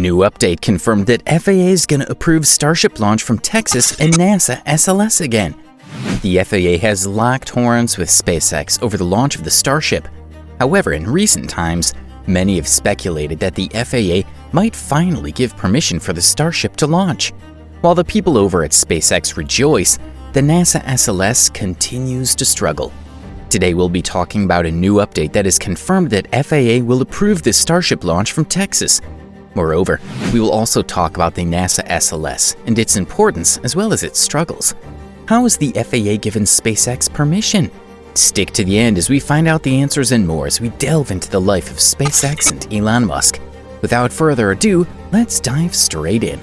New update confirmed that FAA is going to approve Starship launch from Texas and NASA SLS again. The FAA has locked horns with SpaceX over the launch of the Starship. However, in recent times, many have speculated that the FAA might finally give permission for the Starship to launch. While the people over at SpaceX rejoice, the NASA SLS continues to struggle. Today we'll be talking about a new update that has confirmed that FAA will approve the Starship launch from Texas. Moreover, we will also talk about the NASA SLS and its importance as well as its struggles. How has the FAA given SpaceX permission? Stick to the end as we find out the answers and more as we delve into the life of SpaceX and Elon Musk. Without further ado, let's dive straight in.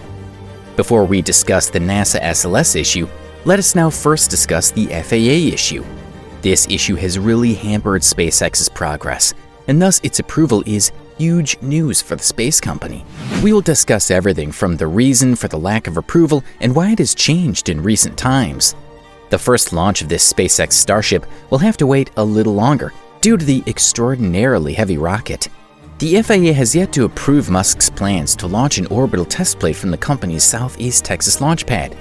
Before we discuss the NASA SLS issue, let us now first discuss the FAA issue. This issue has really hampered SpaceX's progress, and thus its approval is huge news for the space company. We will discuss everything from the reason for the lack of approval and why it has changed in recent times. The first launch of this SpaceX Starship will have to wait a little longer due to the extraordinarily heavy rocket. The FAA has yet to approve Musk's plans to launch an orbital test flight from the company's Southeast Texas launch pad.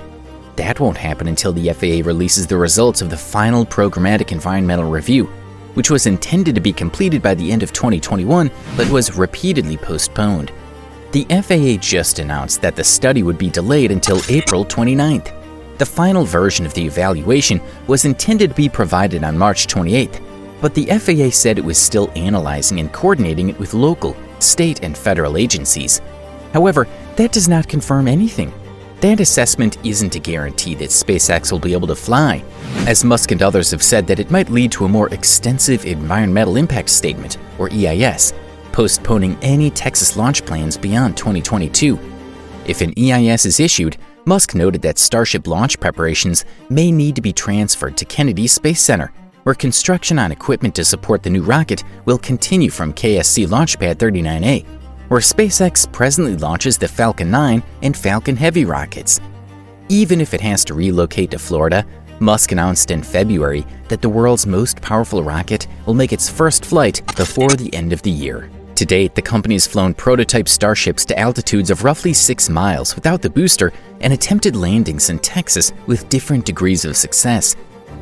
That won't happen until the FAA releases the results of the final programmatic environmental review, which was intended to be completed by the end of 2021 but was repeatedly postponed. The FAA just announced that the study would be delayed until April 29th. The final version of the evaluation was intended to be provided on March 28th, but the FAA said it was still analyzing and coordinating it with local, state, and federal agencies. However, that does not confirm anything. That assessment isn't a guarantee that SpaceX will be able to fly, as Musk and others have said that it might lead to a more extensive environmental impact statement, or EIS, postponing any Texas launch plans beyond 2022. If an EIS is issued, Musk noted that Starship launch preparations may need to be transferred to Kennedy Space Center, where construction on equipment to support the new rocket will continue from KSC Launchpad 39A, where SpaceX presently launches the Falcon 9 and Falcon Heavy rockets. Even if it has to relocate to Florida, Musk announced in February that the world's most powerful rocket will make its first flight before the end of the year. To date, the company has flown prototype Starships to altitudes of roughly 6 miles without the booster and attempted landings in Texas with different degrees of success.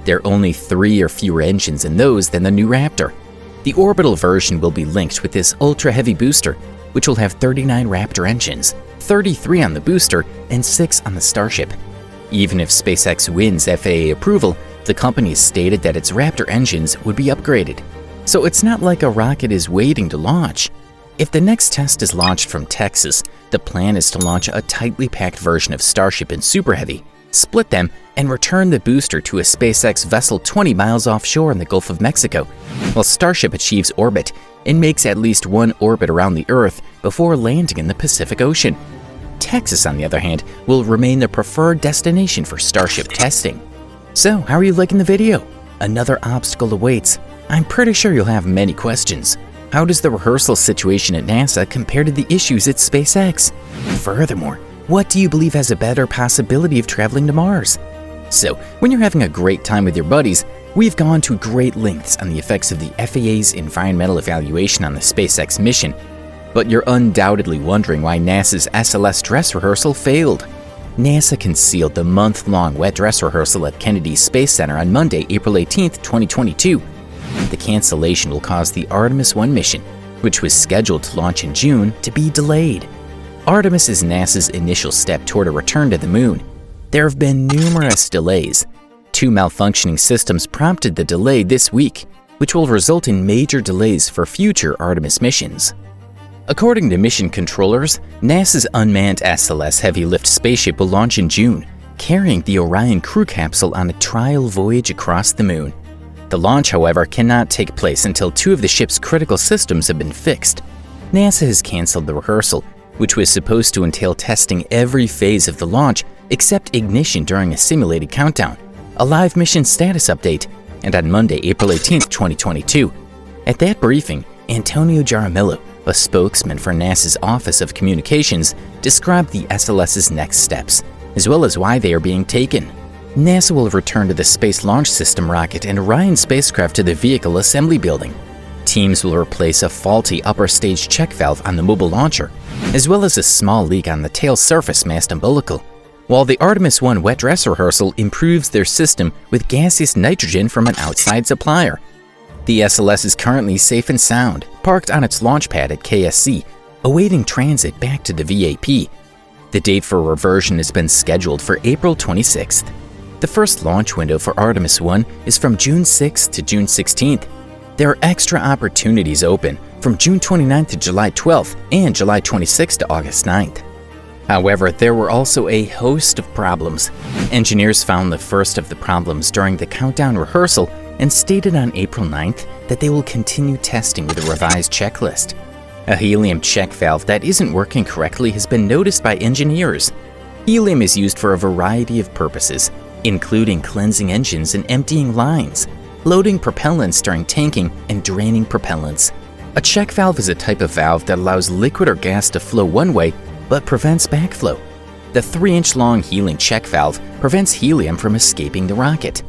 There are only 3 or fewer engines in those than the new Raptor. The orbital version will be linked with this ultra-heavy booster, which will have 39 Raptor engines, 33 on the booster, and 6 on the Starship. Even if SpaceX wins FAA approval, the company has stated that its Raptor engines would be upgraded. So it's not like a rocket is waiting to launch. If the next test is launched from Texas, the plan is to launch a tightly packed version of Starship in Super Heavy, split them, and return the booster to a SpaceX vessel 20 miles offshore in the Gulf of Mexico, while Starship achieves orbit and makes at least one orbit around the Earth before landing in the Pacific Ocean. Texas, on the other hand, will remain the preferred destination for Starship testing. So, how are you liking the video? Another obstacle awaits. I'm pretty sure you'll have many questions. How does the rehearsal situation at NASA compare to the issues at SpaceX? Furthermore, what do you believe has a better possibility of traveling to Mars? So, when you're having a great time with your buddies, we've gone to great lengths on the effects of the FAA's environmental evaluation on the SpaceX mission. But you're undoubtedly wondering why NASA's SLS dress rehearsal failed. NASA concealed the month-long wet dress rehearsal at Kennedy Space Center on Monday, April 18, 2022. The cancellation will cause the Artemis 1 mission, which was scheduled to launch in June, to be delayed. Artemis is NASA's initial step toward a return to the moon. There have been numerous delays. 2 malfunctioning systems prompted the delay this week, which will result in major delays for future Artemis missions. According to mission controllers, NASA's unmanned SLS heavy-lift spaceship will launch in June, carrying the Orion crew capsule on a trial voyage across the moon. The launch, however, cannot take place until 2 of the ship's critical systems have been fixed. NASA has canceled the rehearsal, which was supposed to entail testing every phase of the launch except ignition during a simulated countdown, a live mission status update, and on Monday, April 18, 2022. At that briefing, Antonio Jaramillo, a spokesman for NASA's Office of Communications, described the SLS's next steps, as well as why they are being taken. NASA will return to the Space Launch System rocket and Orion spacecraft to the vehicle assembly building. Teams will replace a faulty upper stage check valve on the mobile launcher as well as a small leak on the tail surface mast umbilical, while the Artemis 1 wet dress rehearsal improves their system with gaseous nitrogen from an outside supplier. The SLS is currently safe and sound, parked on its launch pad at KSC, awaiting transit back to the VAP. The date for reversion has been scheduled for April 26th. The first launch window for Artemis 1 is from June 6th to June 16th. There are extra opportunities open from June 29th to July 12th and July 26th to August 9th. However, there were also a host of problems. Engineers found the first of the problems during the countdown rehearsal and stated on April 9th that they will continue testing with a revised checklist. A helium check valve that isn't working correctly has been noticed by engineers. Helium is used for a variety of purposes, including cleansing engines and emptying lines, loading propellants during tanking, and draining propellants. A check valve is a type of valve that allows liquid or gas to flow one way but prevents backflow. The 3-inch long helium check valve prevents helium from escaping the rocket.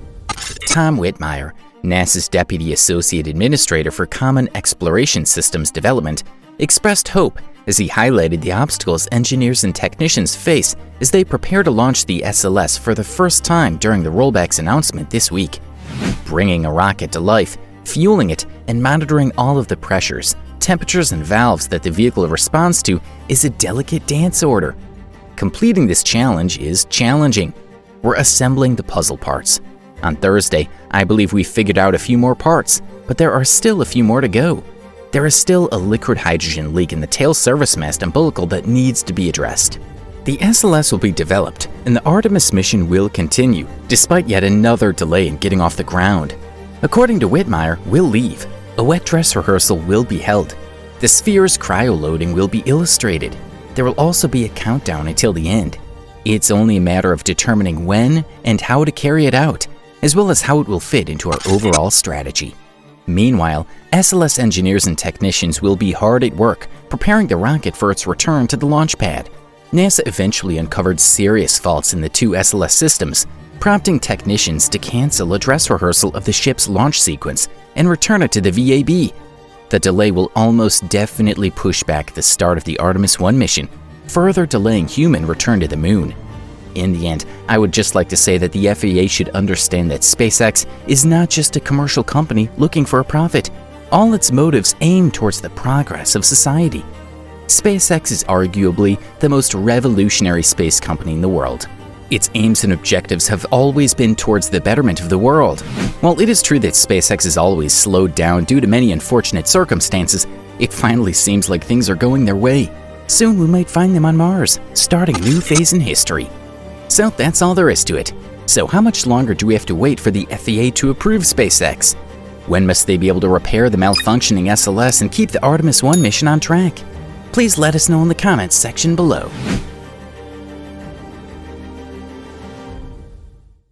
Tom Whitmire, NASA's Deputy Associate Administrator for Common Exploration Systems Development, expressed hope as he highlighted the obstacles engineers and technicians face as they prepare to launch the SLS for the first time during the rollback's announcement this week. Bringing a rocket to life, fueling it, and monitoring all of the pressures, temperatures, and valves that the vehicle responds to is a delicate dance order. Completing this challenge is challenging. We're assembling the puzzle parts. On Thursday, I believe we figured out a few more parts, but there are still a few more to go. There is still a liquid hydrogen leak in the tail service mast umbilical that needs to be addressed. The SLS will be developed, and the Artemis mission will continue, despite yet another delay in getting off the ground. According to Whitmire, we'll leave. A wet dress rehearsal will be held. The sphere's cryoloading will be illustrated. There will also be a countdown until the end. It's only a matter of determining when and how to carry it out, as well as how it will fit into our overall strategy. Meanwhile, SLS engineers and technicians will be hard at work preparing the rocket for its return to the launch pad. NASA eventually uncovered serious faults in the two SLS systems, prompting technicians to cancel a dress rehearsal of the ship's launch sequence and return it to the VAB. The delay will almost definitely push back the start of the Artemis 1 mission, further delaying human return to the moon. In the end, I would just like to say that the FAA should understand that SpaceX is not just a commercial company looking for a profit. All its motives aim towards the progress of society. SpaceX is arguably the most revolutionary space company in the world. Its aims and objectives have always been towards the betterment of the world. While it is true that SpaceX has always slowed down due to many unfortunate circumstances, it finally seems like things are going their way. Soon we might find them on Mars, starting a new phase in history. So that's all there is to it. So how much longer do we have to wait for the FAA to approve SpaceX? When must they be able to repair the malfunctioning SLS and keep the Artemis 1 mission on track? Please let us know in the comments section below.